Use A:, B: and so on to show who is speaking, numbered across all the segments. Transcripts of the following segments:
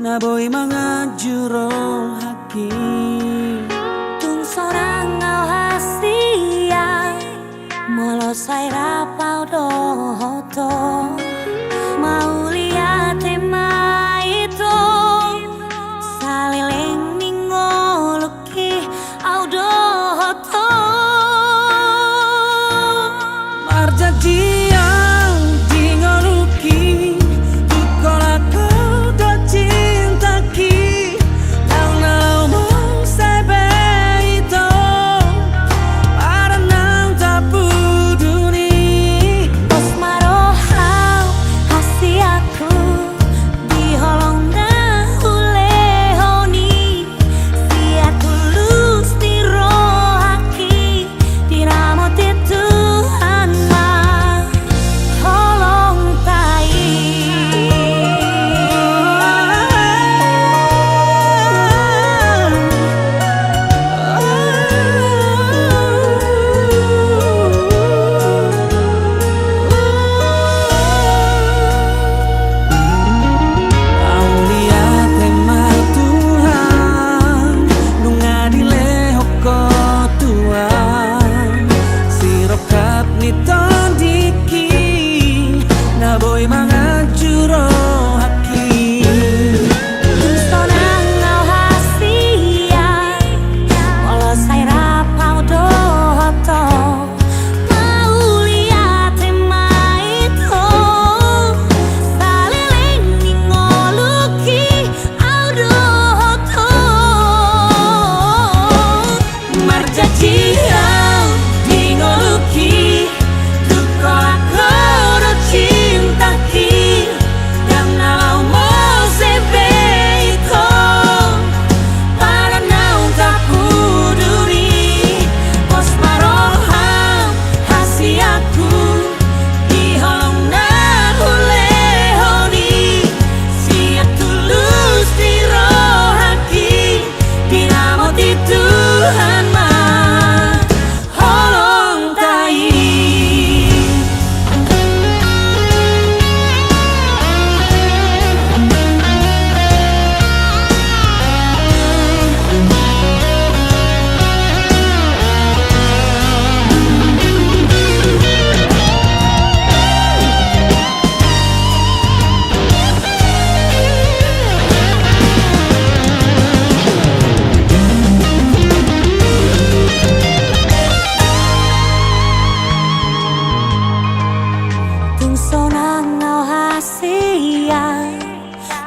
A: na boy mga jurong haki.
B: Tung sorang ngau hasia molo sai rapau do hoto mau lihat tema itu salileng ningoluki au do hoto
A: Marjadi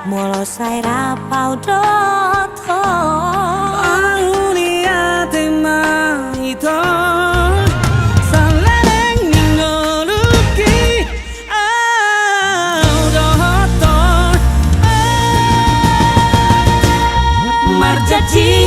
B: molo sai rapau do to
A: aulia tema ito saleleng ningoluki au do hoto marjadi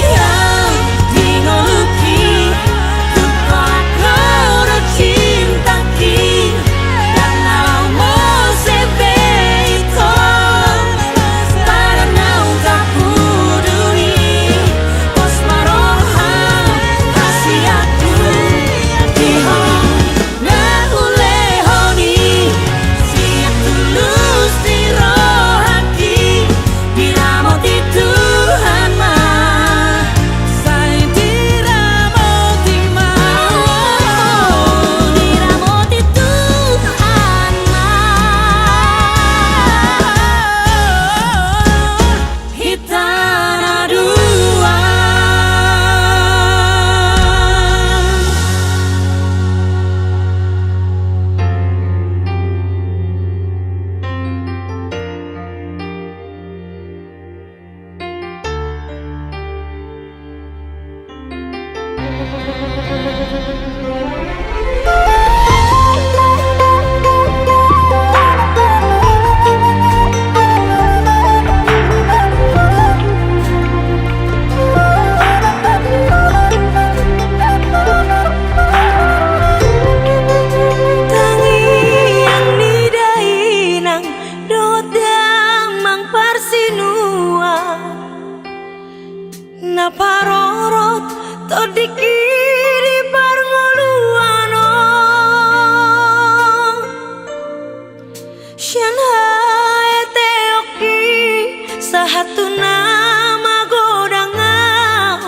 B: Sahatu nama godangau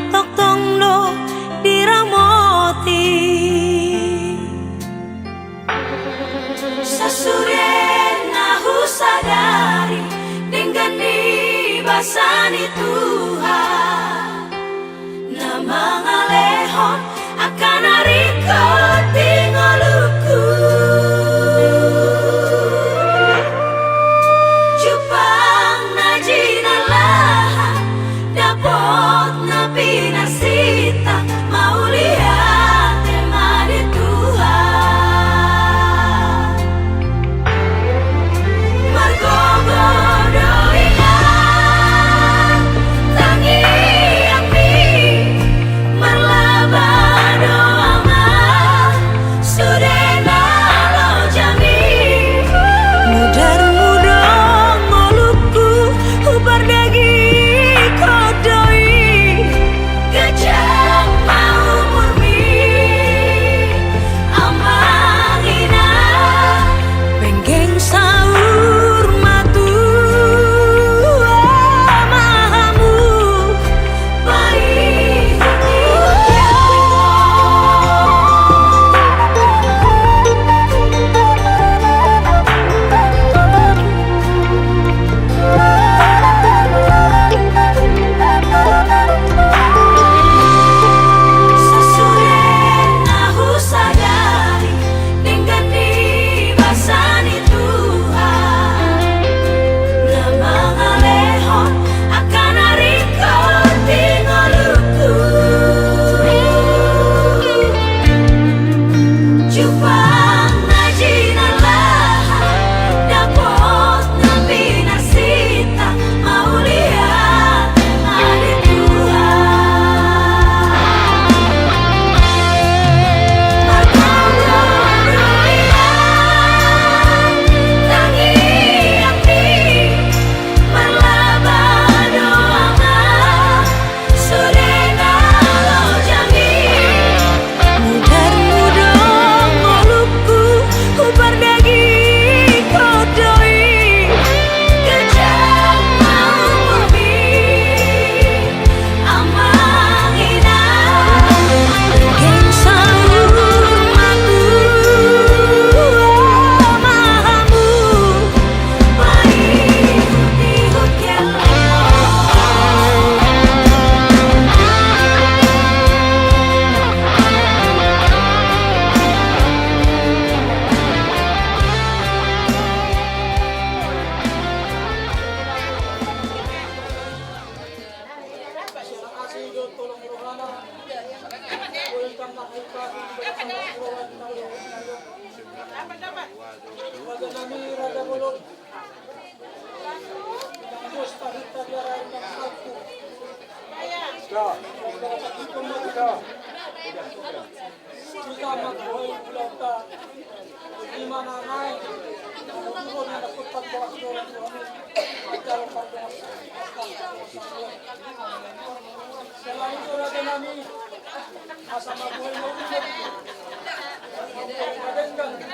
B: tok tongdo diramoti Sasurena husadari dengan dibasani Tuhan Nama ngalehon akan hari kau tinggaluku Jupang najinalah dapot nabi nasita mau lihat temani Tuhan Margogodoinan tangi api merlaba doama sudena lo jami mudar mudong ngoluku ubar dagi kodoi gajah mau murmi amangina penggeng sahur matu amahamu baik Sasurena husadari dengan dibasani Tuhan Nama ngalehon akan hari kau tinggaluku Jupang najinalah dapot nabi nasita mau lihat temani Tuhan Margogodoinan tangi api merlaba doama sudena lo jami mudar mudong ngoluku ubar dagi kodoi gajah mau murmi amangina penggeng sahur matu amahamu baik ihut kelo
C: Selain itu raja nami asal mabuhay mo Madenggan di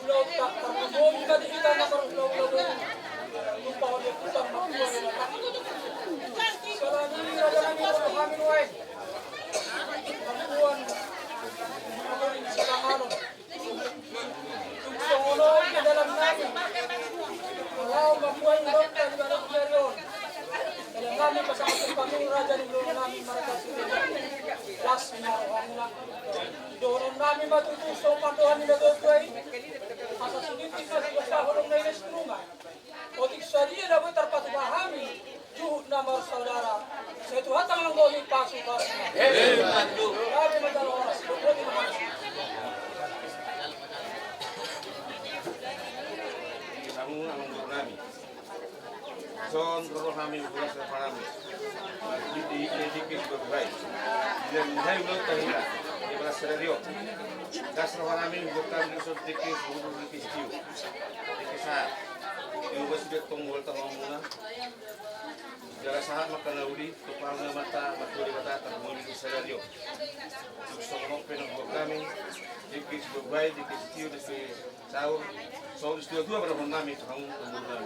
C: ulau tak terbunuh kita di kita nak ulau lupa oleh pusat mabuhay Selain ini raja nami kalau kami nuai Mampuan Mampuan Silamano Tungsono ke dalam nami Kalau mampuan dokter di dalam jarion Dalam nami pasang kami raja di dalam nami mereka sudah Las narohangula Doron nami matutuso pandohan ni nagagawin Asa sulitin na sa hulong na inestrungan Otik sa dia na buhay tarpatubahami Juhud na mga saudara Sa ito hatang lang gawin pasu-pasu na Grabe madalo oras Buti naman
D: Kamu ang nami. Son roh kami bulas sa parami. Di berbay. Dan hai lo tahila. Di belas radio. Das roh kami bukan di sud dikis budu dikis tiu. Dikis sa. Yung bas bet tungol ta muna. Jala sahat makanauli tupang na mata matuli mata termuli sa radio. Gusto ko pinag kami. Dikis berbay dikis tiu di sahur. So dua pada kami kamu kemudian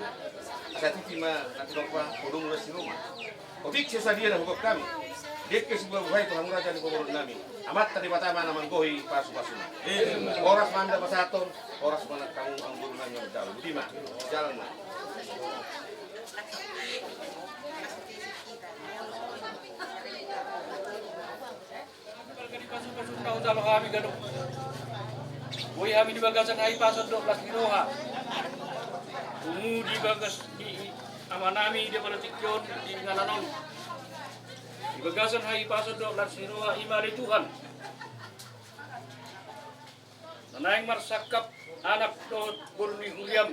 D: sa titima natinokpa podong mula si Roma. Obik siya sa dia na hukap kami. Dia ke sebuah buhay Tuhan Raja di pemurun nami. Amat tadi patama naman gohi pasu-pasuna. Oras manda pasaton, oras mana kamu ang guru nami ang jalan. Bima, jalan na.
C: Pasok-pasok na utalo kami ganun. Buhay kami di bagasan ay pasok 12 kiloha. Di bagas di ama nami di Balatikyon di Ngalanon. Di bagasan hai pasod do larsiroha imali Tuhan. Nanaing marsakap anak do burni Huliam.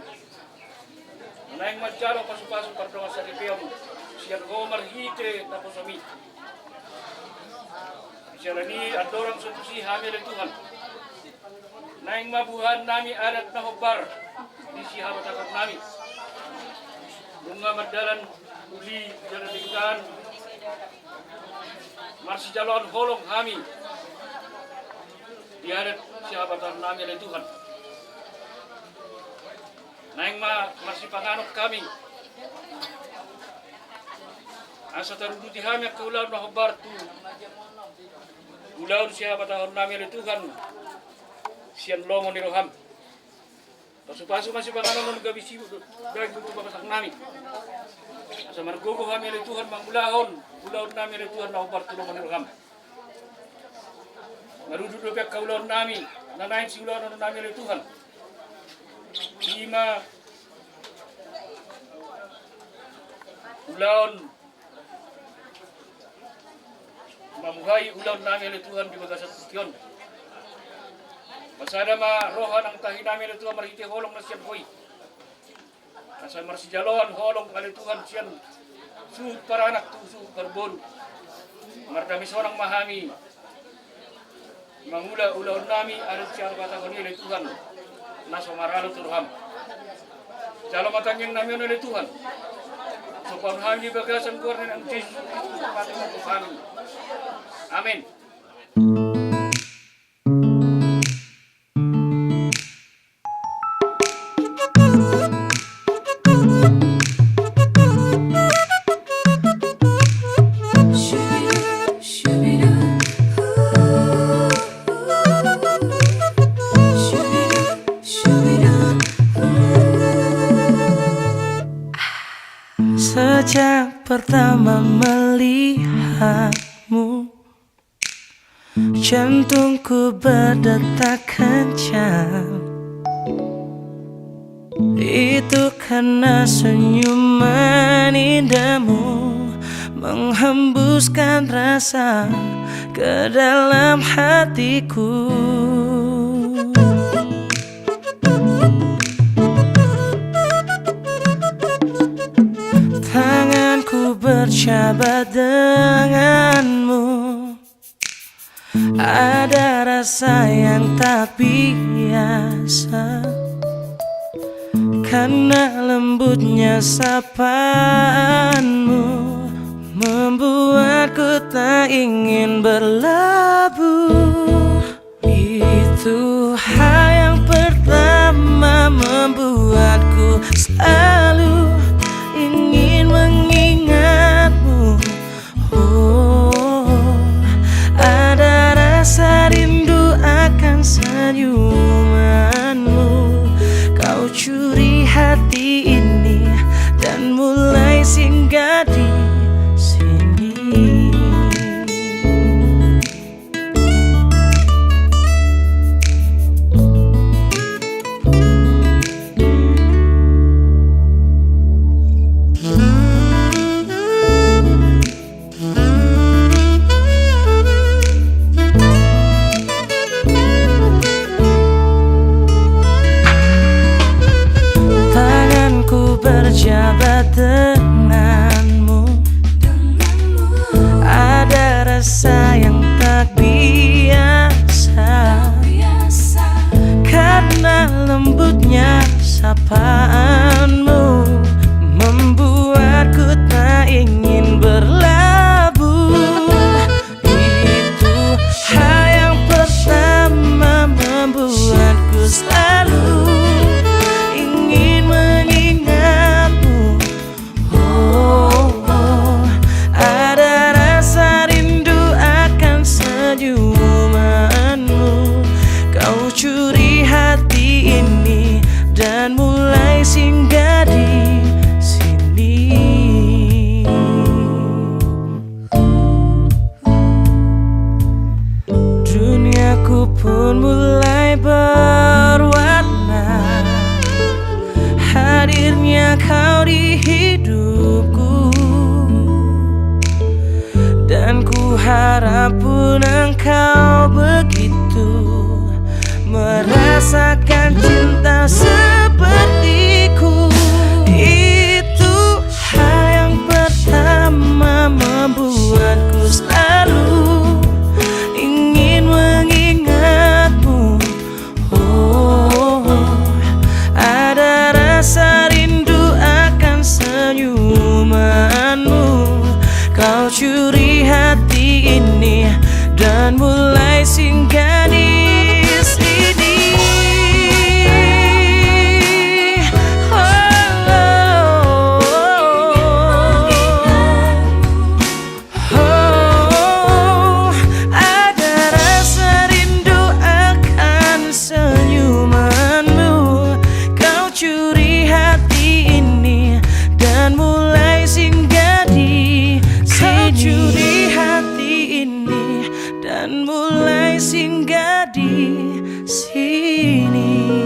C: Nanaing majalo pasu-pasu pardonga sa ripiam. Siyan Homer hite tapos ami. Siyan ni adorang sutusi hamil Tuhan. Naing mabuhan nami adat na hobar di sihabat akap nami. Bunga madalan uli jalan tingkan. Marsi jalon holong kami di adat sihabatan nami oleh Tuhan. Naing marsi panganok kami. Asa taruduti kami ke ulaun na hobar tu. Ulaun sihabatan nami oleh Tuhan. Sian lomo ni roham. Pasu-pasu masih panganon ng gabi sibu dahil gusto babasak nami. Asa margogo kami oleh Tuhan mangulahon. Ulaun nami oleh Tuhan na hobar tulungan ni roham. Marudud dopiak ka ulaun nami. Nanain si ulaun nami oleh Tuhan. Lima ulaun mamuhay ulaun nami oleh Tuhan di bagasat Sion. Masada ma rohan ang tahi nami oleh Tuhan marhiti holong na siyan hoy. Asa marsi jaloan holong oleh Tuhan siyan suhut para anak tu suhut berbon. Mardami seorang mahami. Mangula ulaun nami ada siyan batang oleh Tuhan. Naso maralo turham. Jalo matangin nami oleh Tuhan. Sopan kami bagasan kuarnin ang Yesus patunggu kami. Amin.
A: Sejak pertama melihatmu, jantungku berdetak kencang. Itu karena senyuman indahmu menghembuskan rasa ke dalam hatiku. Tanganku berjabat denganmu, ada rasa yang tak biasa, karena lembutnya sapaanmu membuatku tak ingin berlabuh. Itu hal yang pertama membuatku selalu ingin mengingatmu. Oh, ada rasa rindu akan senyumanmu. Kau curi hati ini dan mulai singgah di sini. Berjabat denganmu, ada rasa yang tak biasa, karena lembutnya sapaanmu membuatku tak ingin berlabuh. Itu hal yang pertama membuatku selalu ingin mengingatmu. harap pun engkau begitu merasakan cinta sepertiku. Itu hal yang pertama membuatku selalu ingin mengingatmu. Oh, ada rasa rindu akan senyumanmu. Kau curi hati ini dan mulai singgah di sini. Ada rasa rindu akan senyumanmu. Kau curi hati ini dan mulai singgah di sini. Kau curi hati ini dan mulai singgah di sini.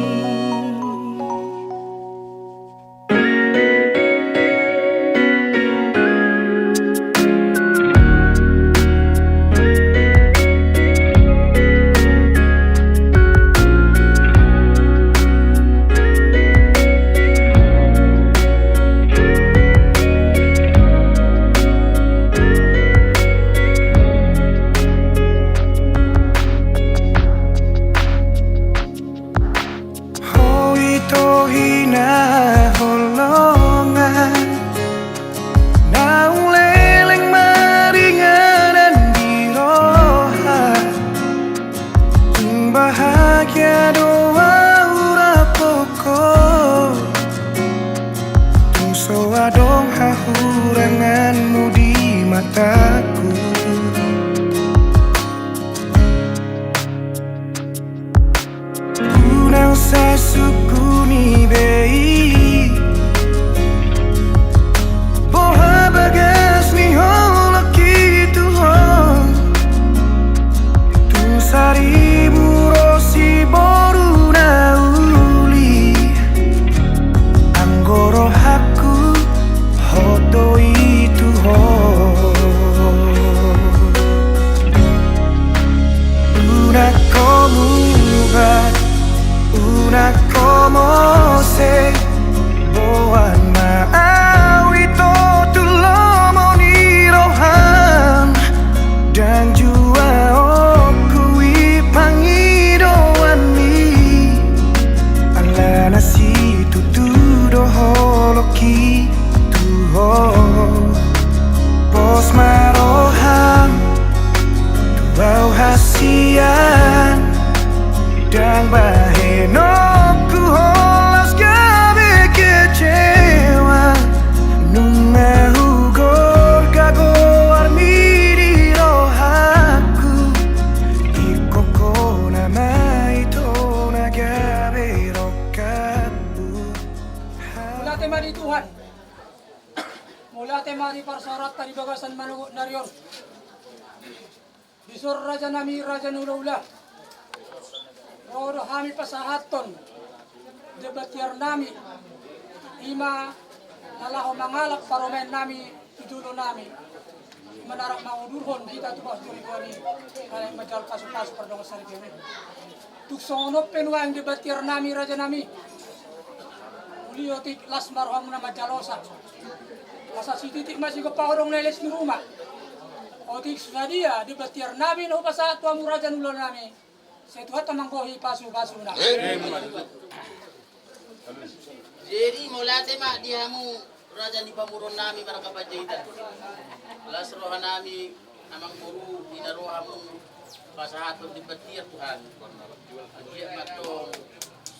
E: Hina holongan naung leleng maringanan di roha bahagia doa ura pokok tungso adong hahuranganmu di mataku. Unang sasuku ni bei boha bagas ni holo kitu ho tu saribu rosi boru nauli anggoro haku hoto itu ho una komubat una como se boan maawi to tulomo ni rohan dan jua okui pangidoan ni ala nasi tutudo holoki tuho pos marohan tuau hasian dan bahenoku holas gabe kecewa nunga hugor gago armiri rohaku ikoko nama itu nagabe rokabu.
C: Mula tema di Tuhan, mula tema di parsarat tadi bagasan manugut narior bisur raja nami raja nulaula. Rodo hami pasahaton debatiar nami ima nalaho mangalak paromen nami tudulo nami menarak maudurhon kita tu pas turi kali kali majal kasu-kasu perdong sari kene tuksono penuang debatiar nami raja nami uliotik las marham nama jalosa masa sititik masih ke paurong leles di rumah otik sudah dia debatiar nami no pasat tuamu raja nulo nami setuhat tamangkohi pasu-pasu na.
F: Jadi mula tema diamu raja ni pamurun nami para kapajitan. Las roha nami amang guru inarohamu pasahaton di petir Tuhan. Dia matong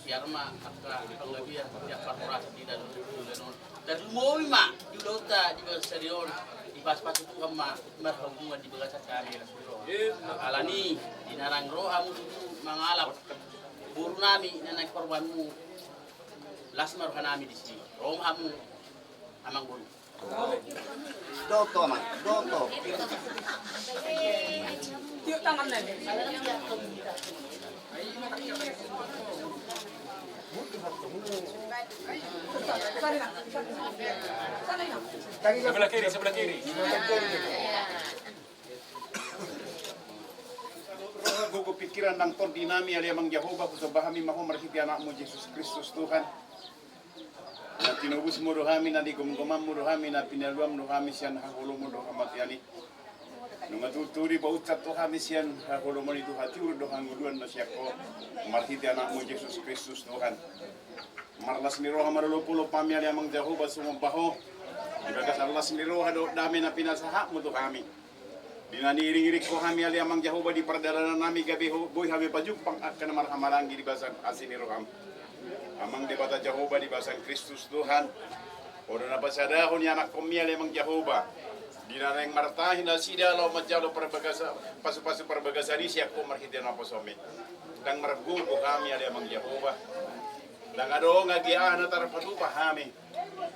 F: siarma akka panglabian tiap paruras di dalam dulenon. Dan moi ma julota di basarion di pas-pas Tuhan ma marhubungan di bagasat kami. Alani dinarang rohamu mangalap buru nami na nagkorbanmu lasmar ka nami di sini rohamu amang buru
G: Doto man, doto.
C: Tiup tangan na.
H: Sebelah kiri, sebelah kiri. gugu pikiran ng ton dinami ali amang Jehovah kusabahami mahu marhiti anakmu Yesus Kristus Tuhan. Na tinubus mo rohami na di gumgumam mo rohami na pinaluam rohami siyan hahulo mo rohamat yani. Nung atuturi ba utat rohami siyan hahulo mo nito hatiur dohanguluan na siya ko marhiti anakmu Yesus Kristus Tuhan. Marlas ni roha marulupulo pami ali amang Jehovah sumambaho. Ibagas alas ni roha do dami na pinasaha mo to kami. Dinaniring-iring ko kami ali amang Jehovah di perdalanan nami gabi boy habi pajumpang akan marhamarangi di basan asini roham. Amang di bata Jehovah di basan Kristus Tuhan. Odo na pasadahon ni anak komi ali amang Jehovah. Dinaneng martahin na sida lo majalo perbagasa pasu-pasu perbagasa di siya ko marhitian apa somi. Dang marabgu ko kami ali amang Jehovah. Dang ado ngagiah na tarapatu pahami.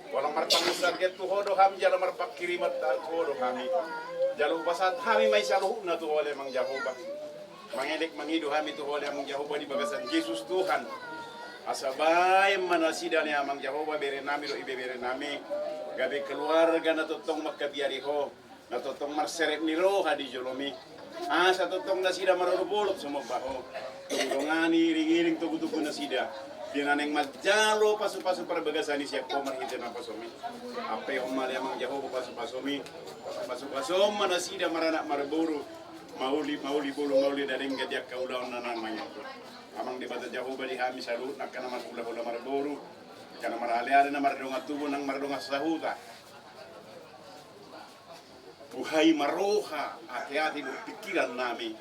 H: Walang marpangusan ket tu hodo kami jalo marpak kirimat hodo kami. Jalo basat kami may saluh na tu oleh mang Jehovah. Mangelik mangidu kami tu oleh mang Jehovah di bagasan Yesus Tuhan. Asabay manasida ni amang Jehovah bere nami do ibe bere nami. Gabi keluarga na totong makabiariho. Na totong marserep ni roha di jolomi. Sa totong nasida marulubulot sumabaho. Tungtungani iring-iring tugu-tugu nasida. Dinaneng majalo pasu-pasu perbagasan ni siap ko marhiti na pasomi. Ape umali amang Jehovah pasu-pasomi. Pasu-pasu manasida maranak marburu. Mauli bulu mauli daring gadiak kaulaon na namanya. Amang di bata Jehovah di kami salut nak kana marhula-hula marburu. Kana marale-ale na mardonga tubo nang mardonga sahuta. Buhay maroha hati-hati berpikiran nami.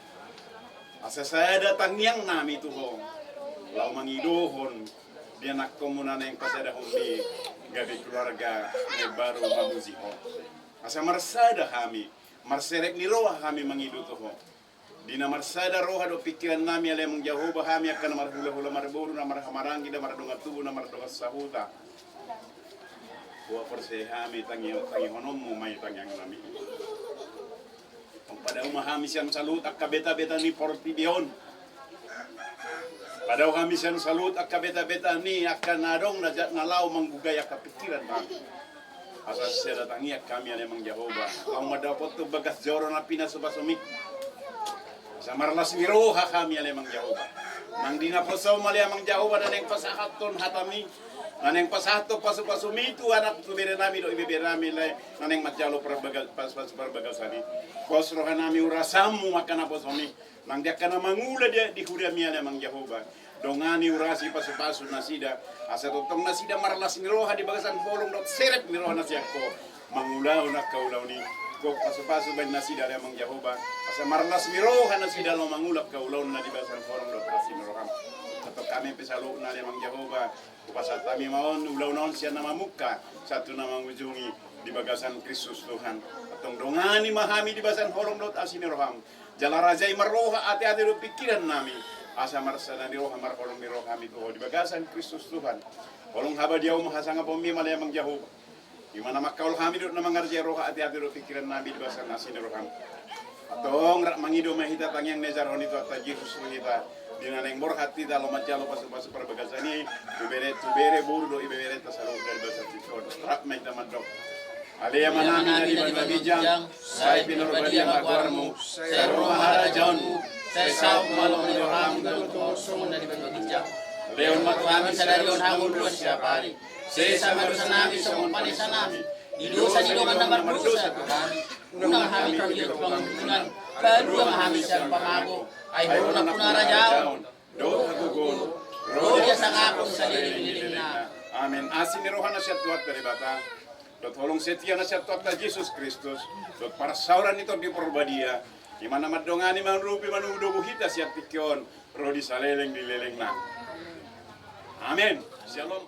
H: Asa saya datang yang nami tuhong. Lau mangidohon dia nak komunan yang pasada di gabi keluarga yang baru mamuziho. Asa marsada kami, marserek ni roha kami mangido toho. Dina marsada roha do pikiran nami ale mong Jehovah kami akan marhula-hula marburu na marhamarangi na mardonga tubo na mardonga sahuta. Buah perse kami tangi honomu may tangyang nami. Pada umahami siyang salut ak kabeta-beta ni portibion. Pada kami siyan salut ak kabeta-beta ni akan nadong nalaw manggugaya kapikiran kami. Asal siya datangiak kami ale mang Jehovah. Ang madapot to bagas joro na pinasubasumik. Sa marlas miroha kami ale mang Jehovah. Nang dinaposaw mali mang Jehovah na neng pasahaton hatami. Naneng pasahato pasu-pasumitu anak subere nami do ibebe nami lay naneng matjalo perbagas perbagasan ni. Kos roha nami urasamu makan apa somi. Nang dia kana mangula dia di huda mi ale mang Jehovah. Dongani urasi pasu-pasu nasida. Asa totong nasida marlas ni roha di bagasan bolong dot seret ni roha nasiako. Mangula unak kaulau ni. Kok pasu-pasu ben nasida ale mang Jehovah. Asa marlas ni roha nasida lo mangulap kaulau na di bagasan bolong dot rasi ni roha. Atau kami pesalo na ale mang Jehovah. Kupasat kami maon ulaw naon siya na mamuka. Satu na mangujungi di bagasan Kristus Tuhan. Atong dongani mahami di bagasan bolong dot asini roham. Jala rajai maroha ati-ati do pikiran nami. Asa marsana di roha marholong di roha kami tuho di bagasan Kristus Tuhan. Holong haba dia mahasanga pomi malaya mang Jehovah. Di mana makaul kami do na mangarja roha ati-ati do pikiran nami di bagasan asini roham. Atong rak mangido mahita tangyang nejar honito at Yesus mahita. Dinaneng borhati dalam majalo pasu-pasu perbagasan ni. Tubere buru do ibere tasarong dari bagasan tikon. Rak mahita madok. Alea manami na di babijang, say pinurbadia magwarmu, say rumaharajaonmu, say saw malong ni roham dalutosong na di babijang. Leon matuamin sa darion hangul luas siya pari. Say sama dosa nami sa kumpanisa nami. Didosa didongan na mardosa Tuhan. Unang hami kagiyot pangampunan, kedua mahami siyang pamago, ay hunang punarajaon. Do hagugon, roja sa ngakon sa liling-liling na. Amen. Asin ni rohana siya tuat dari bata. Dot holong setia na siya tuat na Yesus Kristus. Dot para sauran ito di porbadia. Di mana madongani manrupi manudo buhita siya pikyon. Rodi saleleng di leleng na. Amen. Shalom.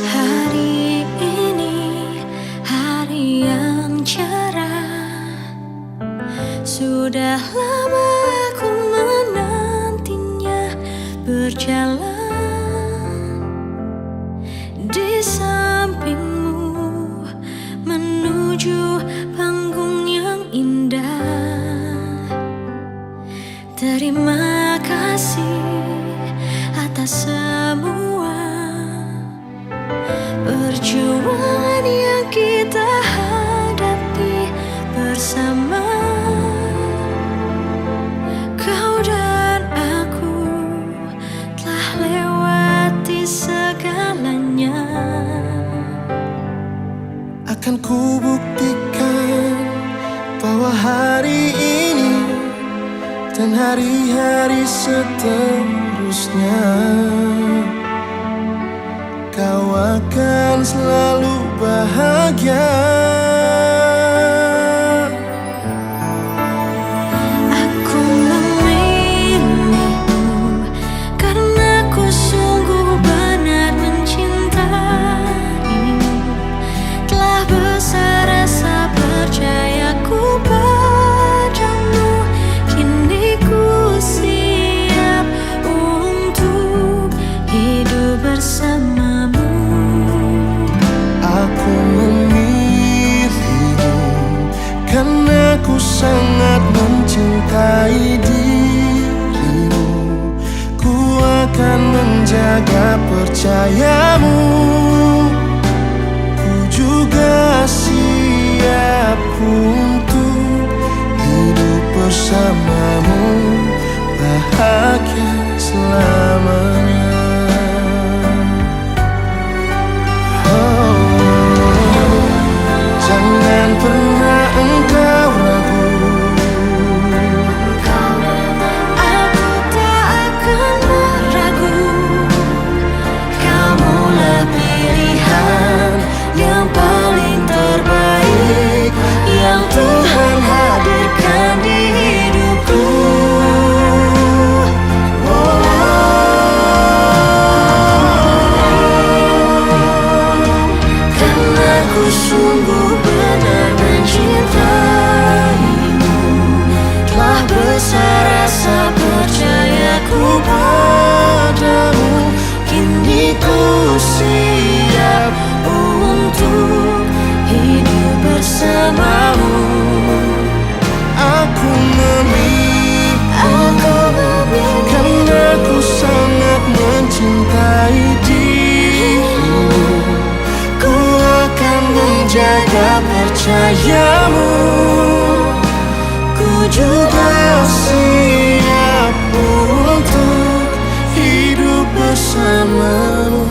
B: Hari ini hari yang cerah. Sudah lama aku menantinya berjalan di sampingmu menuju panggung yang indah. Terima kasih atas semua
E: dan hari-hari seterusnya kau akan selalu bahagia.
B: Aku memilihmu karena ku sungguh benar mencintaimu. Telah besar rasa percayaku padamu. Kini ku siap untuk hidup bersamamu.
E: Aku memilihmu karena ku sangat mencintai dirimu. Ku akan menjaga percayamu. Ku juga siap untuk hidup bersamamu, bahagia selamanya. Jangan pernah engkau ragu.
B: Aku tak akan meragu. Kamulah pilihan yang paling terbaik yang Tuhan hadirkan di hidupku. Karena ku sungguh benar mencintaimu. Telah besar rasa percayaku padamu. Kini ku siap untuk hidup bersamamu.
E: Aku memilihmu karena ku sangat mencintai dirimu. Ku akan menjaga percayamu. Ku juga siap untuk hidup bersamamu,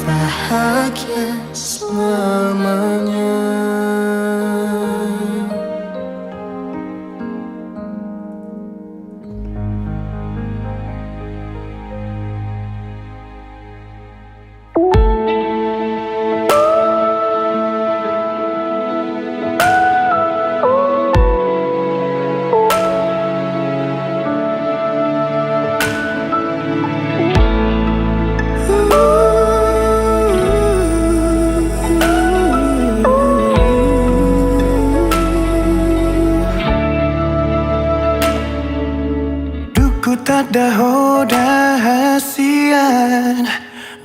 E: bahagia selamanya. Daho dahasian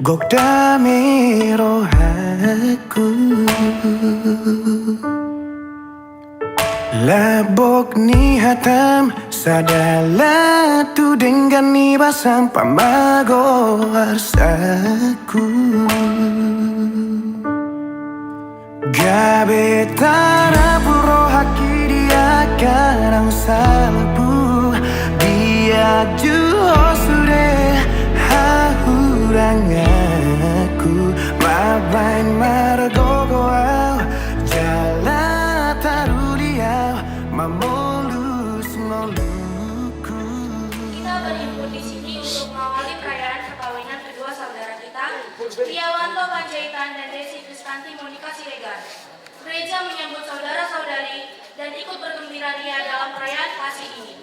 E: gok dami rohaku labok ni hatam sadala tu dengan ni basam pamago harsaku gabe tara puro haki dia karang salabu Juho sure hahurang aku mabain margogoau jala taruliau mamolus ngoluku.
I: Kita berhimpun di sini untuk mengawali perayaan perkawinan kedua saudara kita, Priawanto Panjaitan dan Desi Kristanti Monika Siregar. Gereja menyambut saudara-saudari dan ikut bergembira ria dalam perayaan kasih ini.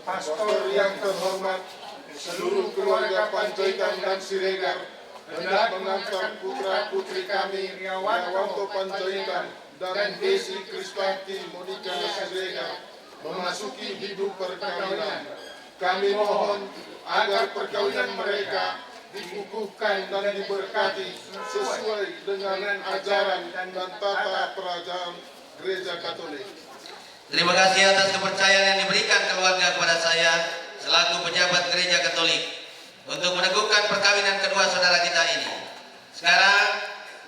J: Pastor yang terhormat, seluruh keluarga Panjaitan dan Siregar hendak mengantar putra-putri kami Priawanto Panjaitan dan Desi Kristanti Monika Siregar memasuki hidup perkawinan. Kami mohon agar perkawinan mereka dikukuhkan dan diberkati sesuai dengan ajaran dan tata kerajaan Gereja Katolik.
F: Terima kasih atas kepercayaan yang diberikan keluarga kepada saya selaku pejabat Gereja Katolik untuk meneguhkan perkawinan kedua saudara kita ini. Sekarang,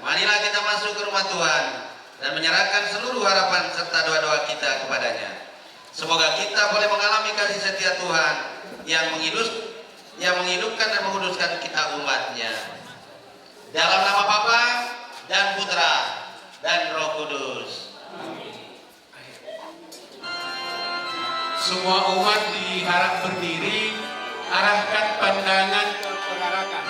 F: marilah kita masuk ke rumah Tuhan dan menyerahkan seluruh harapan serta doa-doa kita kepadanya. Semoga kita boleh mengalami kasih setia Tuhan yang menghidupkan dan menguduskan kita umatnya. Dalam nama Bapa dan Putra dan Roh Kudus. Amin.
H: Semua umat diharap berdiri, arahkan pandangan ke penarakan.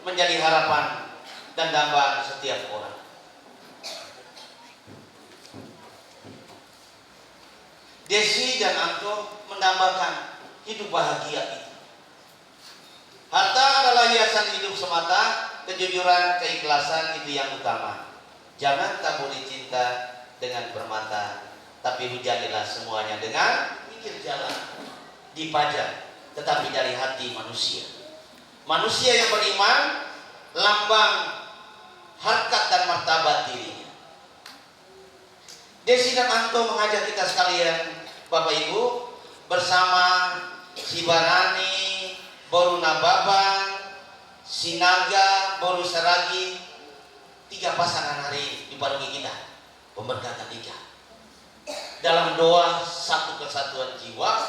F: Menjadi harapan dan dambaan setiap orang. Desi dan Anto mendambakan hidup bahagia itu. Harta adalah hiasan hidup semata, kejujuran, keikhlasan itu yang utama. Jangan taburi cinta dengan permata, tapi hujanilah semuanya dengan pikir jalan, dipajang, tetapi dari hati manusia. Manusia yang beriman, lambang harkat dan martabat dirinya. Desi dan Anto mengajak kita sekalian, Bapak Ibu, bersama si Barani, Boru Nababan, Sinaga, Boru Saragi, 3 pasangan hari ini diparingi kita pemberkatan nikah dalam doa satu kesatuan jiwa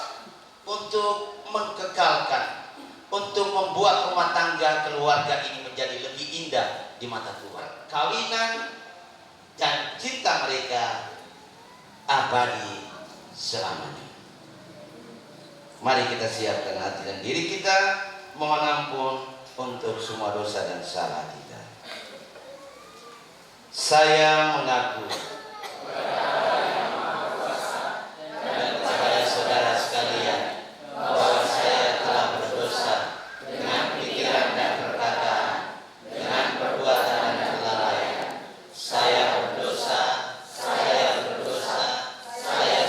F: untuk mengkekalkan, untuk membuat rumah tangga keluarga ini menjadi lebih indah di mata Tuhan. Kawinan dan cinta mereka abadi selamanya. Mari kita siapkan hati dan diri kita, mohon ampun untuk semua dosa dan salah kita. Saya mengaku dan kepada saudara sekalian bahwa saya telah berdosa dengan pikiran dan perkataan, dengan perbuatan dan kelalaian. Saya berdosa, saya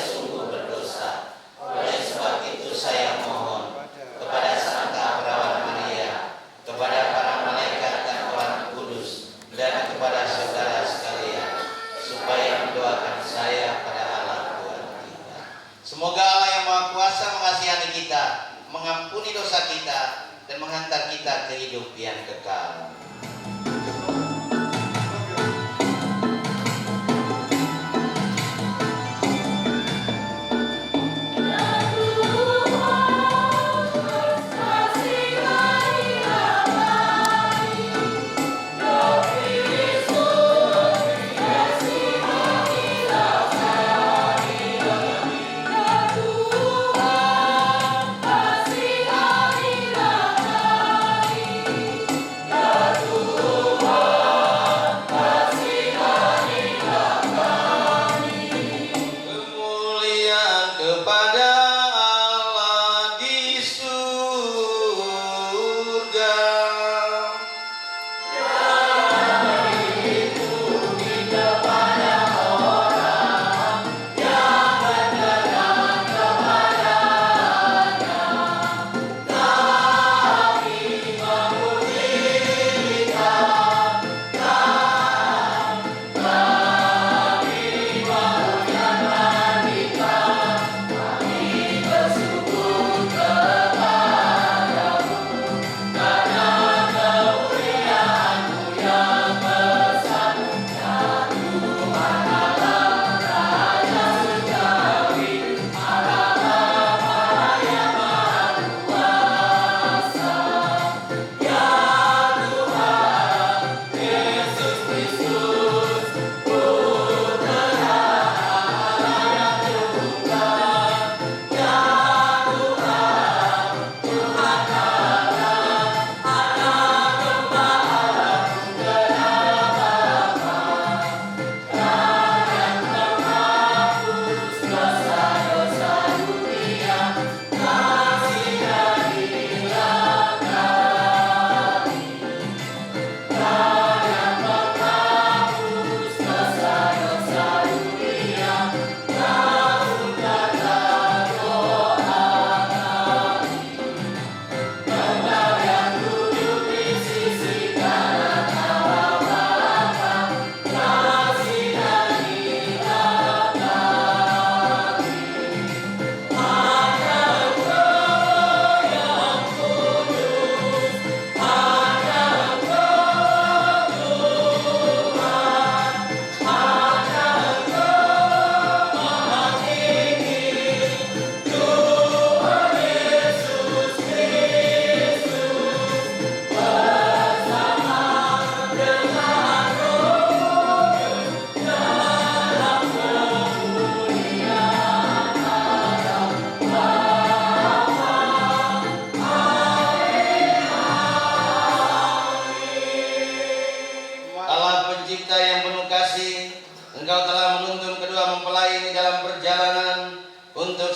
F: sungguh berdosa. Oleh sebab itu saya mohon kepada Santa Perawan Maria, kepada para malaikat dan orang kudus, dan kepada saudara sekalian, supaya mendoakan saya pada Allah Tuhan kita. Semoga Allah yang Maha Kuasa mengasihani kita, mengampuni dosa kita, dan menghantar kita ke hidup yang kekal.
A: Tuhan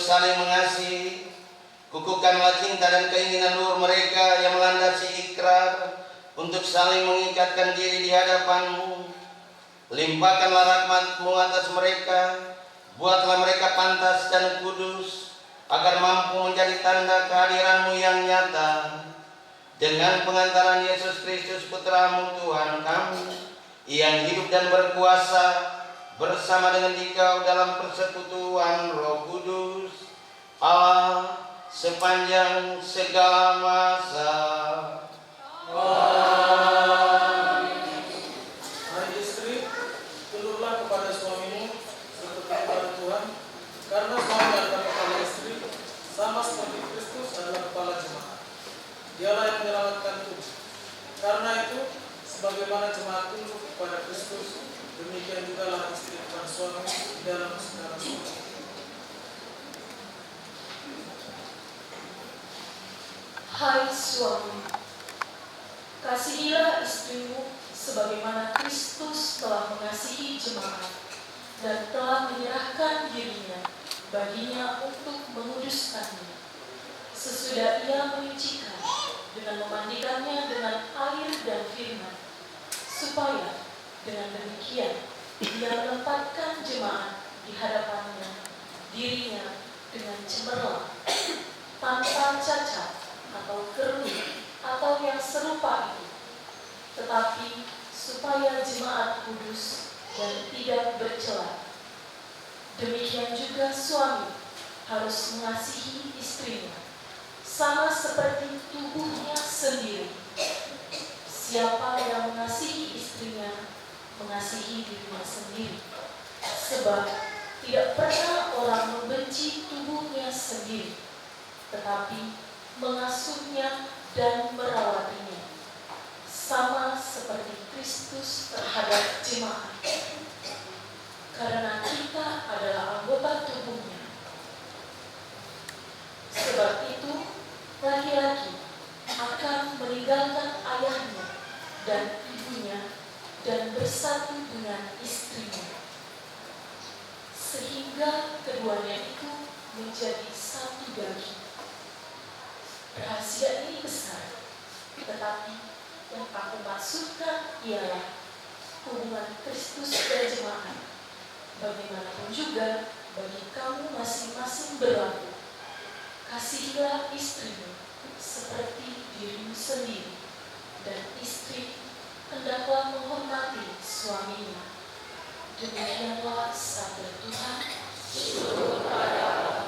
F: saling mengasihi. Kukuhkanlah cinta dan keinginan luhur mereka yang melandasi ikrar untuk saling mengikatkan diri di hadapan-Mu. Limpahkanlah rahmat-Mu atas mereka, buatlah mereka pantas dan kudus, agar mampu menjadi tanda kehadiran-Mu yang nyata. Dengan pengantaran Yesus Kristus Putra-Mu Tuhan kami, yang hidup dan berkuasa bersama dengan Dikau dalam persekutuan Roh Kudus, Allah sepanjang segala masa.
C: Hai istri, tunduklah kepada suamimu seperti kepada Tuhan, karena suami adalah kepala istri, sama seperti Kristus adalah kepala jemaat. Dialah yang menyelamatkan tubuh. Karena itu, sebagaimana jemaat tunduk kepada Kristus, demikian juga lah istri kepada suami di dalam segala sesuatu.
I: Hai suami, kasihilah istrimu sebagaimana Kristus telah mengasihi jemaat dan telah menyerahkan dirinya baginya untuk menguduskannya, sesudah ia menyucikan dengan memandikannya dengan air dan firman, supaya dengan demikian ia menempatkan jemaat di hadapannya, dirinya dengan cemerlang, tanpa cacat atau keruh atau yang serupa itu, tetapi supaya jemaat kudus dan tidak bercela. Demikian juga suami harus mengasihi istrinya, sama seperti tubuhnya sendiri. Siapa yang mengasihi istrinya, mengasihi dirinya sendiri. Sebab tidak pernah orang membenci tubuhnya sendiri, tetapi mengasuhnya dan merawatinya, sama seperti Kristus terhadap jemaat. Karena kita adalah anggota tubuhnya. Sebab itu, laki-laki akan meninggalkan ayahnya dan ibunya dan bersatu dengan istrinya, sehingga keduanya itu menjadi satu daging. Rahasia ini besar, tetapi yang aku maksudkan ialah hubungan Kristus dan jemaat. Bagaimanapun juga bagi kamu masing-masing berlaku. Kasihilah istrimu seperti dirimu sendiri, dan istri hendaklah menghormati suaminya. Demikianlah sabda Tuhan. Syukur kepada Allah.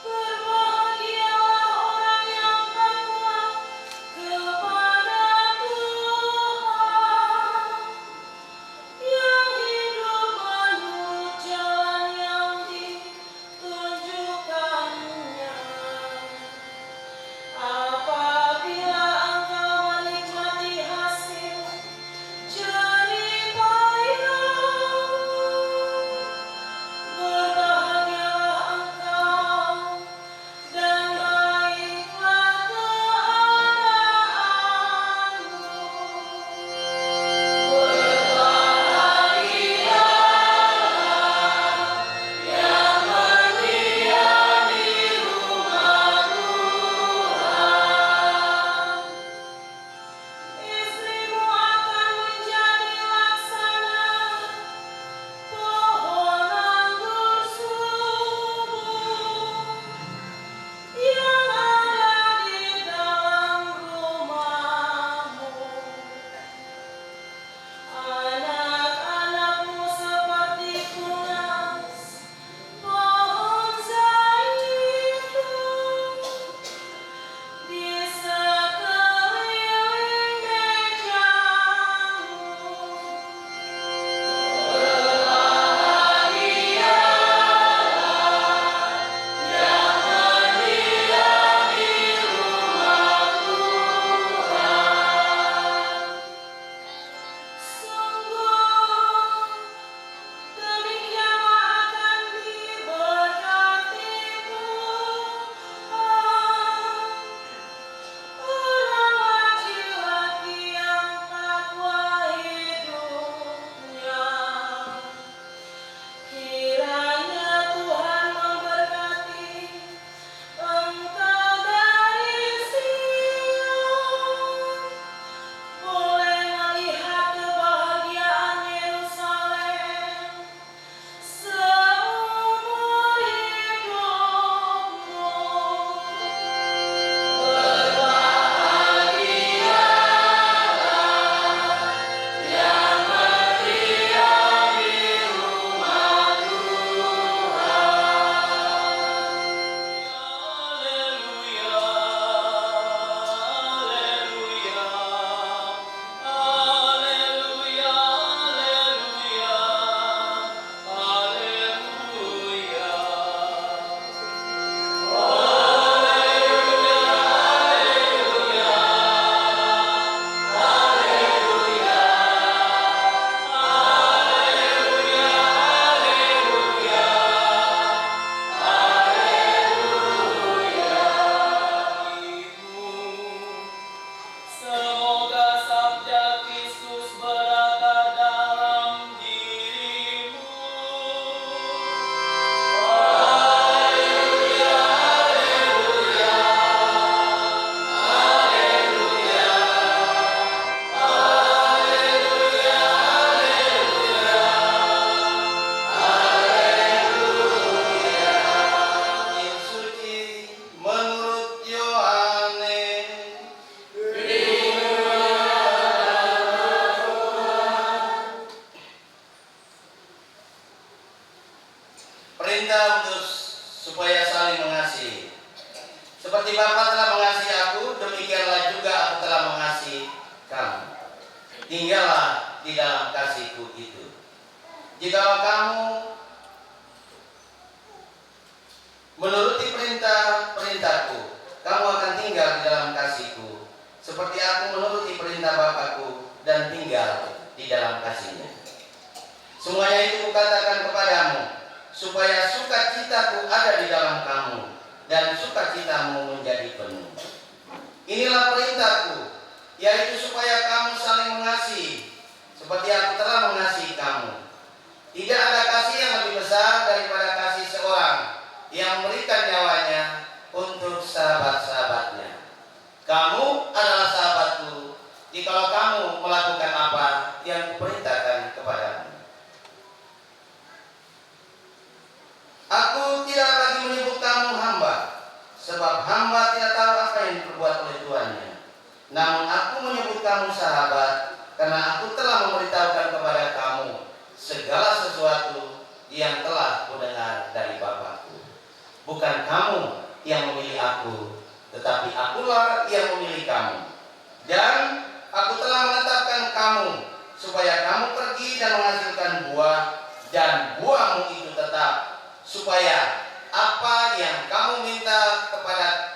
A: Berbahagialah orang yang takwa kepada
F: perintah untuk supaya saling mengasihi. Seperti Bapa telah mengasihi aku, demikianlah juga aku telah mengasihi kamu. Tinggallah di dalam kasihku itu. Jikalau kamu menuruti perintah-perintahku, kamu akan tinggal di dalam kasihku, seperti aku menuruti perintah Bapakku dan tinggal di dalam kasihnya. Semuanya itu kukatakan kepadamu, supaya sukacitaku ada di dalam kamu, dan sukacitamu menjadi penuh. Inilah perintahku, yaitu supaya kamu saling mengasihi, seperti aku telah mengasihi kamu. Tidak ada kasih yang lebih besar daripada kasih seorang yang memberikan nyawanya untuk sahabat-sahabatnya. Kamu adalah sahabatku jikalau kamu melakukan apa yang kuperintahkan kepadamu. Aku tidak lagi menyebut kamu hamba, sebab hamba tidak tahu apa yang diperbuat oleh tuannya. Namun aku menyebut kamu sahabat, karena aku telah memberitahukan kepada kamu segala sesuatu yang telah kudengar dari Bapakku. Bukan kamu yang memilih aku, tetapi akulah yang memilih kamu. Dan aku telah menetapkan kamu supaya kamu pergi dan menghasilkan buah, dan buahmu itu tetap, supaya apa yang kamu minta kepada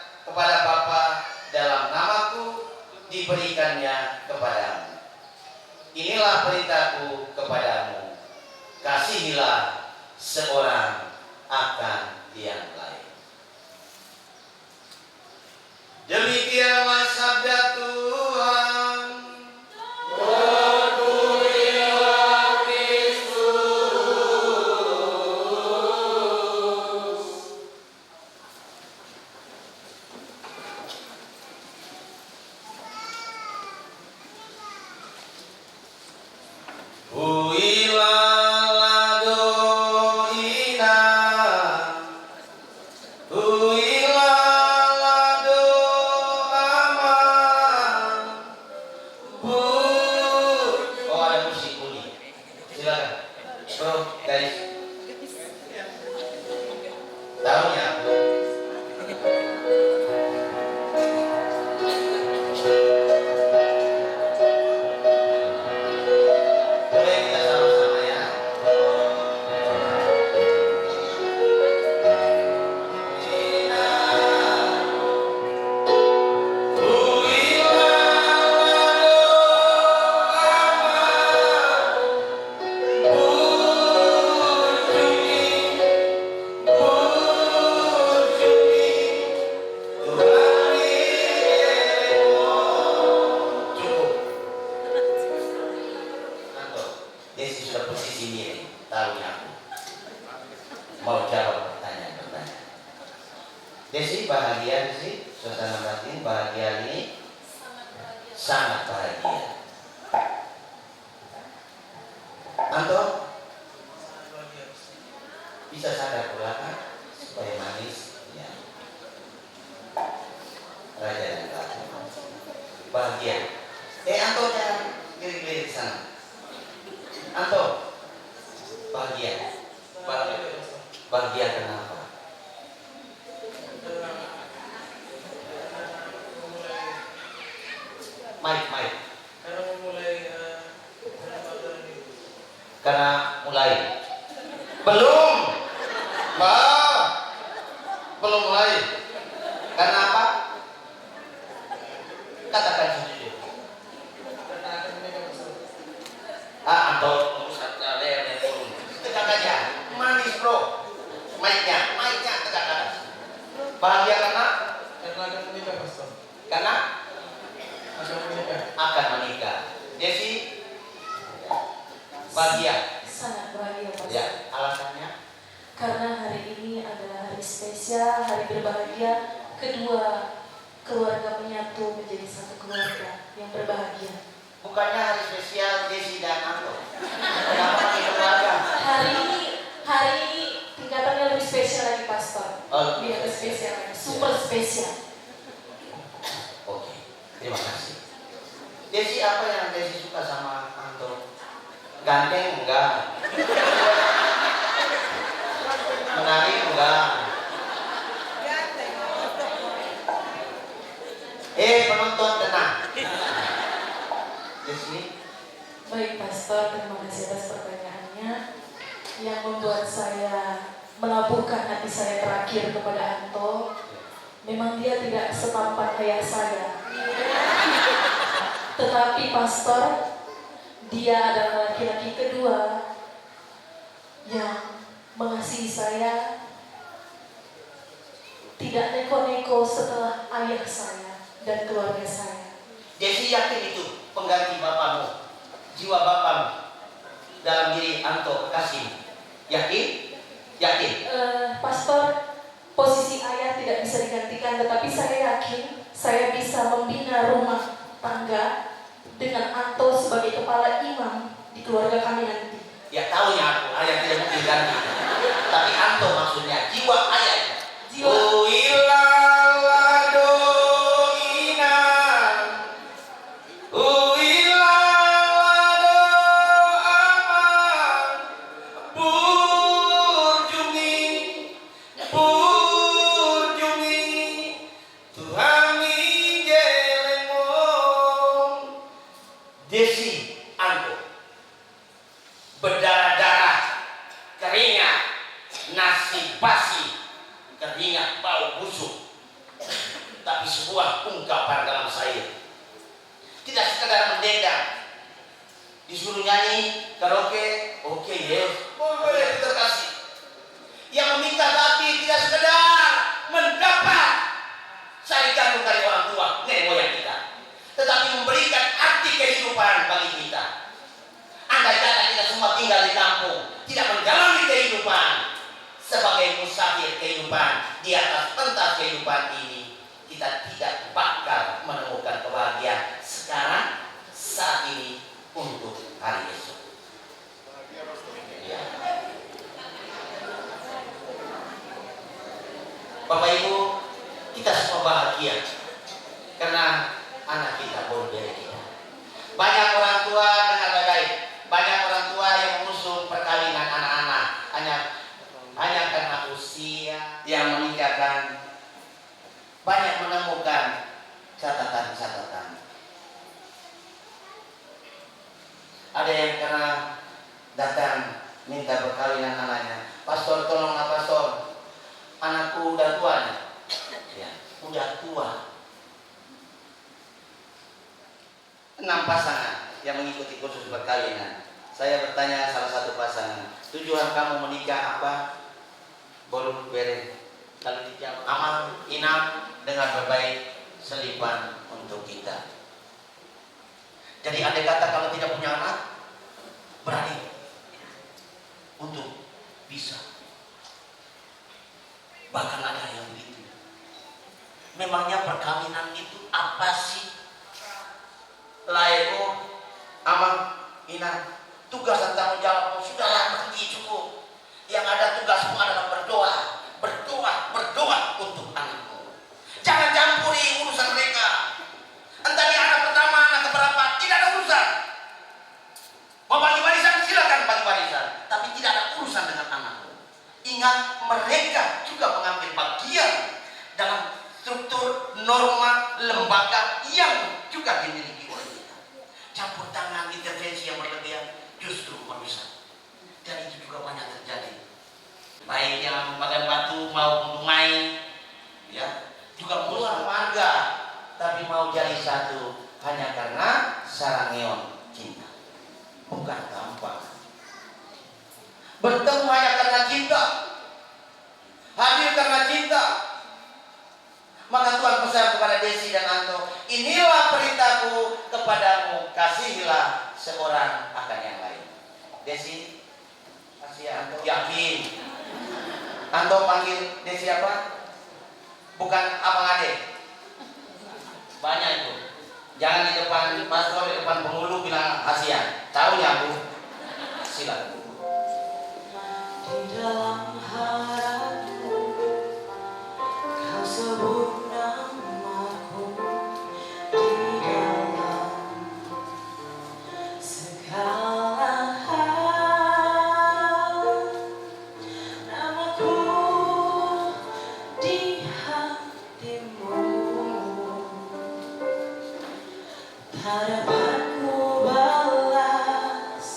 F: Bapa dalam namaku diberikannya kepadamu. Inilah perintahku kepadamu, kasihilah seorang akan yang lain. Demikianlah sabda Tuhan. Desi bahagia sih, suasana batin bahagia ini sangat bahagia. Anto bisa sadar pula kan supaya manis ya. Raja dan ratu bahagia. Anto jangan kiri-kiri di sana. Anto bahagia. Bahagia kenapa? Mike. Karena mulai. Belum mulai. Karena apa? Katakan sendiri. Atau lehernya turun. Tegak aja. Manis bro. Mike-nya tegak atas. Bahagia karena akan menikah, Pastor. Karena akan menikah. Desi bahagia.
I: Sangat bahagia, Pastor.
F: Ya, alasannya?
I: Karena hari ini adalah hari spesial, hari berbahagia. Kedua keluarga menyatu menjadi satu keluarga yang berbahagia.
F: Bukannya hari spesial Desi dan Anto. Kenapa pakai keluarga?
I: Hari ini tingkatannya lebih spesial lagi, Pastor.
F: Oh,
I: lebih spesial lagi, super spesial.
F: Oke, terima kasih. Desi, apa yang Desi suka sama Anto? Ganteng enggak? Menarik
K: melabuhkan hati saya terakhir kepada Anto. Memang dia tidak setampan ayah saya, tetapi pastor, dia adalah laki-laki kedua yang mengasihi saya, tidak neko-neko setelah ayah saya dan keluarga saya.
F: Desi yakin itu pengganti bapamu, jiwa bapamu dalam diri Anto Kasim. Yakin? Yakin?
K: Pastor, posisi ayah tidak bisa digantikan, tetapi saya yakin saya bisa membina rumah tangga dengan Anto sebagai kepala imam di keluarga kami nanti.
F: Ya tahunya aku, ayah tidak mungkin ganti. Tapi Anto maksudnya, jiwa ayah.
K: Jiwa.
F: Desi Anto berdarah-darah, keringat, nasi basi, keringat bau busuk, tapi sebuah ungkapan dalam saya. Tidak sekedar mendendang, disuruh nyanyi karaoke, oke yes, boleh terkasih. Yang meminta hati tidak sekedar mendapat sari kandung dari orang tua, nenek moyang kita, tetapi memberikan arti kehidupan bagi kita. Andai kata kita semua tinggal di kampung, tidak menjalani kehidupan sebagai musafir kehidupan di atas pentas kehidupan ini, kita tidak bakal menemukan kebahagiaan sekarang, saat ini, untuk hari esok. Ya. Bapak Ibu, kita semua bahagia karena anak kita boleh dari kita. Banyak orang tua, dengar baik-baik, banyak orang tua yang mengusung perkawinan anak-anak hanya karena usia yang menikahkan. Banyak menemukan catatan-catatan. Ada yang karena datang minta perkawinan anaknya, pastor tolonglah pastor, anakku udah tua nih. Ya, udah tua. 6 pasangan yang mengikuti kursus perkawinan. Saya bertanya salah satu pasangan, tujuan kamu menikah apa? Baru bere. Lalu dijawab, amal, inam, dengan berbaik selipan untuk kita. Jadi andai kata kalau tidak punya anak, berani untuk bisa. Bahkan ada yang begitu. Memangnya perkawinan itu apa sih? Laeko, amal, inam, tugas dan tanggung jawabmu sudahlah berhenti cukup. Yang ada tugasmu adalah berdoa, berdoa untuk anakmu. Jangan campuri urusan mereka. Entah dia anak pertama, anak keberapa, tidak ada urusan. Mau bagi warisan, silakan bagi warisan, tapi tidak ada urusan dengan anakmu. Ingat, mereka juga mengambil bagian dalam struktur norma lembaga yang juga dimiliki oleh kita. Campur tangan, intervensi yang berlebihan justru merusak. Dan itu juga banyak terjadi. Baik yang bagian batu maupun Dumai, ya, juga puluhan warga, tapi mau jadi satu hanya karena sarangeon cinta. Bukan gampang. Bertemu hanya karena cinta, hadir karena cinta. Maka Tuhan pesan kepada Desi dan Anto, inilah perintahku kepadamu, kasihilah seorang akan yang lain. Desi, kasih Anto. Yakin. Anto panggil Desi apa? Bukan abang ade. Banyak itu. Jangan di depan pastor, di depan penghulu bilang Asia. Tahu ya Bu? Silakan.
A: Di dalam harapanku kau sebut namaku, di dalam segala hal namaku di hatimu. Tak dapat ku balas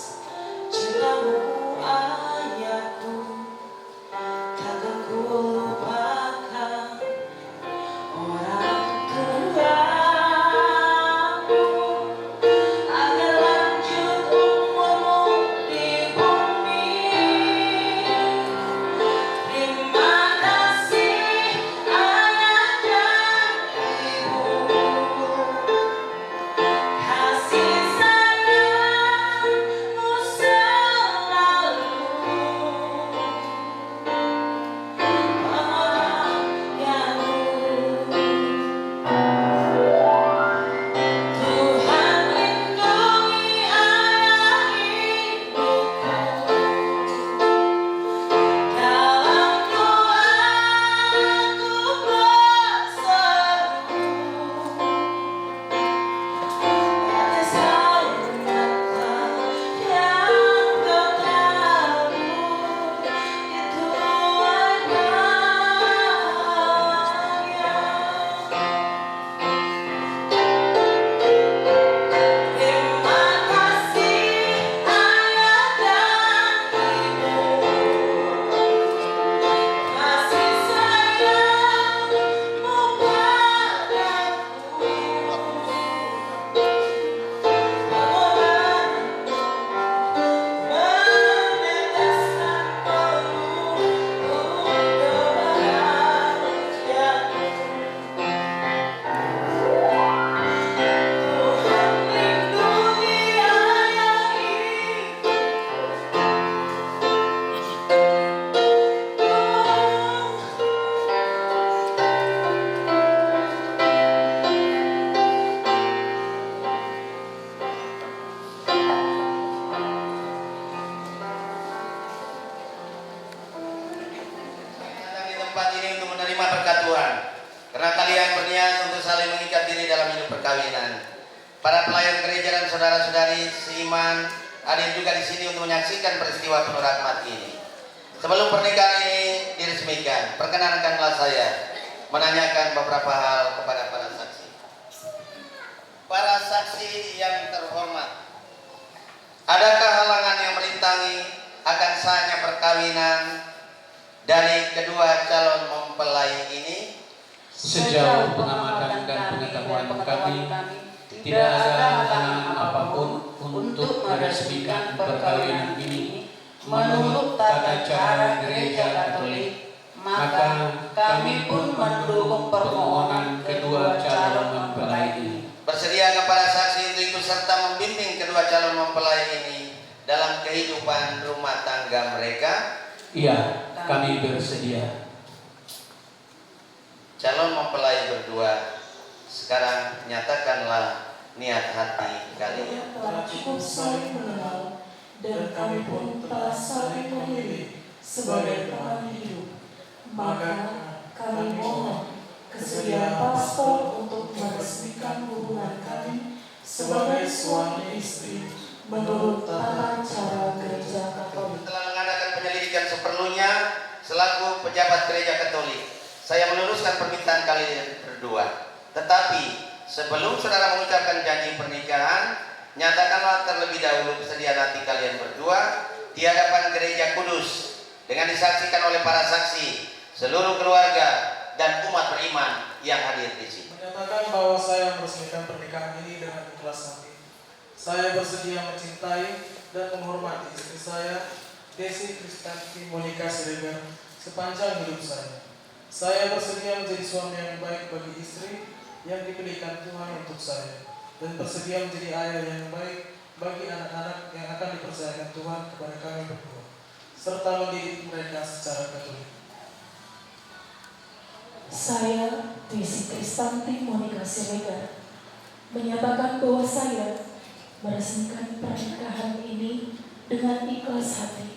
A: cintamu ayahku,
F: tempat ini untuk menerima berkat Tuhan. Karena kalian berniat untuk saling mengikat diri dalam hidup perkawinan. Para pelayan gereja dan saudara-saudari seiman hadir juga di sini untuk menyaksikan peristiwa penuh rahmat ini. Sebelum pernikahan ini diresmikan, perkenankanlah saya menanyakan beberapa hal kepada para saksi. Para saksi yang terhormat, adakah halangan yang merintangi akan sahnya perkawinan dari kedua calon mempelai ini?
L: Sejauh pengamatan dan pengetahuan kami, tidak ada halangan apapun untuk meresmikan perkawinan ini menurut tata cara Gereja Katolik, maka kami pun mendukung permohonan kedua calon mempelai ini.
F: Bersedia para saksi untuk ikut serta membimbing kedua calon mempelai ini dalam kehidupan rumah tangga mereka?
L: Iya, kami bersedia.
F: Calon mempelai berdua, sekarang nyatakanlah niat hati kalian.
K: Telah cukup saling mengenal dan kami pun telah saling memilih sebagai teman hidup. Maka kami mohon kesediaan pastor untuk meresmikan hubungan kami sebagai suami istri menurut tata cara Gereja Katolik.
F: Setelah mengadakan penyelidikan seperlunya selaku pejabat Gereja Katolik, saya meluruskan permintaan kalian berdua. Tetapi sebelum saudara mengucapkan janji pernikahan, nyatakanlah terlebih dahulu kesediaan hati kalian berdua di hadapan Gereja Kudus dengan disaksikan oleh para saksi, seluruh keluarga dan umat beriman yang hadir di sini.
C: Menyatakan bahwa saya meresmikan pernikahan ini dengan ikhlas hati. Saya bersedia mencintai dan menghormati istri saya, Desi Kristanti Monika Siregar, sepanjang hidup saya. Saya bersedia menjadi suami yang baik bagi istri yang dipilihkan Tuhan untuk saya, dan bersedia menjadi ayah yang baik bagi anak-anak yang akan dipercayakan Tuhan kepada kami berdua, serta mendidik mereka secara Katolik.
K: Saya, Desi Kristanti Monika Siregar, menyatakan bahwa saya meresmikan pernikahan ini dengan ikhlas hati.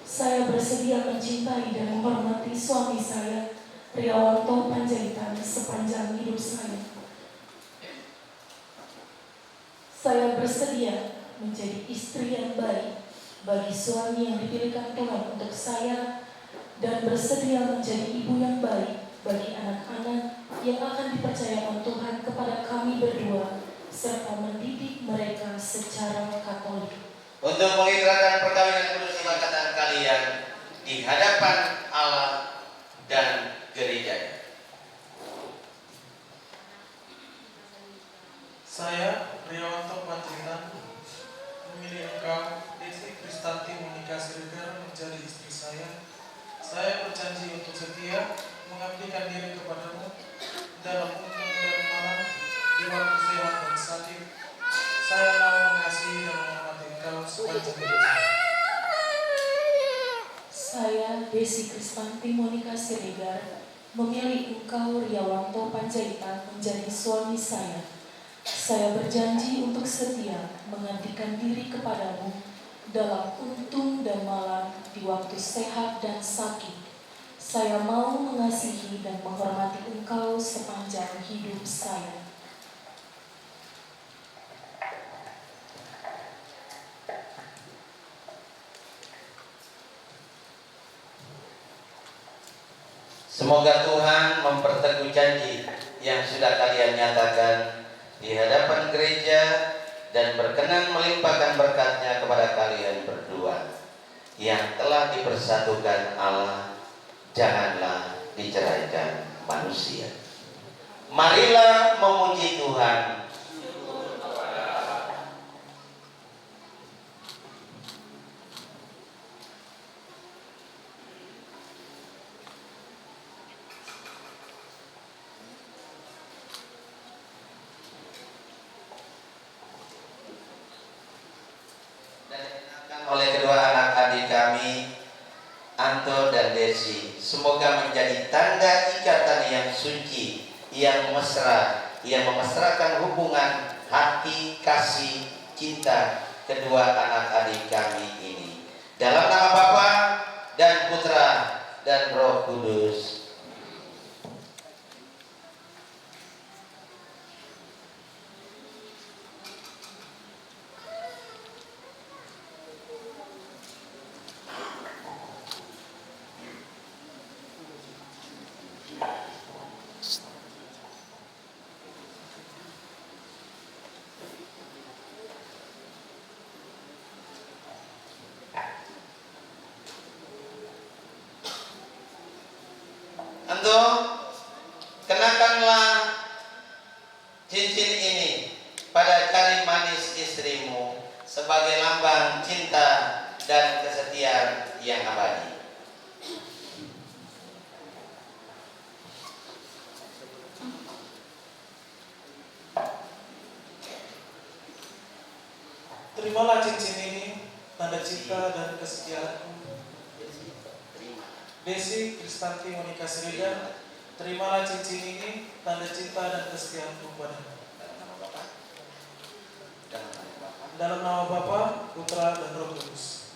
K: Saya bersedia mencintai dan menghormati suami saya, Riawanto Panjaitan, sepanjang hidup saya. Saya bersedia menjadi istri yang baik bagi suami yang dipilihkan Tuhan untuk saya, dan bersedia menjadi ibu yang baik bagi anak-anak yang akan dipercayakan Tuhan kepada kami berdua, serta mendidik mereka secara Katolik.
F: Untuk mengikrarkan perkawinan kudus ibadah kalian di hadapan Allah dan gerejanya.
C: Saya, Riawanto Panjaitan, memilih engkau, Desi Kristanti Monika Siregar, menjadi istri saya. Saya berjanji untuk setia mengabdikan diri kepadamu dalam untung dan malam, di waktu sehat dan sakit. Saya mau mengasihi dan menghormati engkau sepanjang hidup saya.
K: Saya, Desi Kristanti Monika Siregar, memilih engkau, Riawanto Panjaitan, menjadi suami saya. Saya berjanji untuk setia mengabdikan diri kepadamu dalam untung dan malam, di waktu sehat dan sakit. Saya mau mengasihi dan menghormati engkau sepanjang hidup saya.
F: Semoga Tuhan memperteguh janji yang sudah kalian nyatakan di hadapan gereja dan berkenan melimpahkan berkat-Nya kepada kalian berdua yang telah dipersatukan Allah. Janganlah diceraikan manusia. Marilah memuji Tuhan. Oleh kedua anak adik kami, Anto dan Desi, semoga menjadi tanda ikatan yang suci, yang mesra, yang memesrakan hubungan hati, kasih, cinta kedua anak adik kami ini. Dalam nama Bapa dan Putra
M: dan Roh Kudus. Untuk kenakanlah cincin ini pada jari manis istrimu sebagai lambang cinta dan kesetiaan yang abadi.
N: Terimalah cincin ini, tanda cinta dan kesetiaanku. Desi Kristanti Monika Siregar, terimalah cincin ini, tanda cinta dan kesetiaanku padamu. Dalam nama Bapa, Putra, dan Roh Kudus.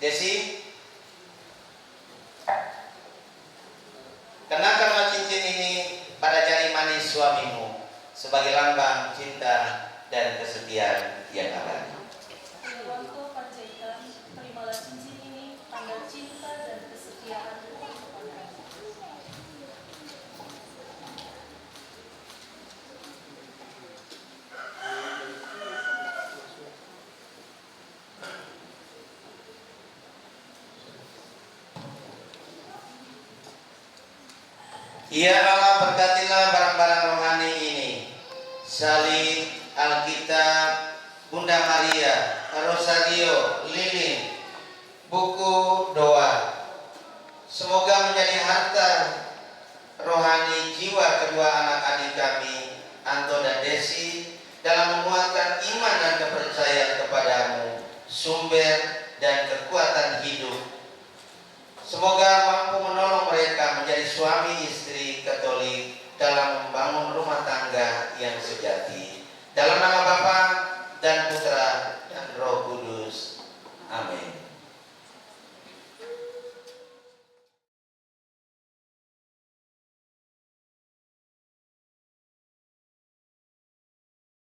M: Desi, kenakanlah cincin ini pada jari manis suamimu sebagai lambang cinta dan kesetiaan yang abadi.
K: Dewanto Panjaitan, terimalah cincin ini, tanda cinta dan kesetiaan.
M: Ya Allah, berkatilah barang-barang rohani ini, salib, Alkitab, Bunda Maria, Rosario, lilin, buku doa. Semoga menjadi harta rohani jiwa kedua anak adik kami, Anto dan Desi, dalam menguatkan iman dan kepercayaan kepadamu, sumber dan kekuatan hidup. Semoga mampu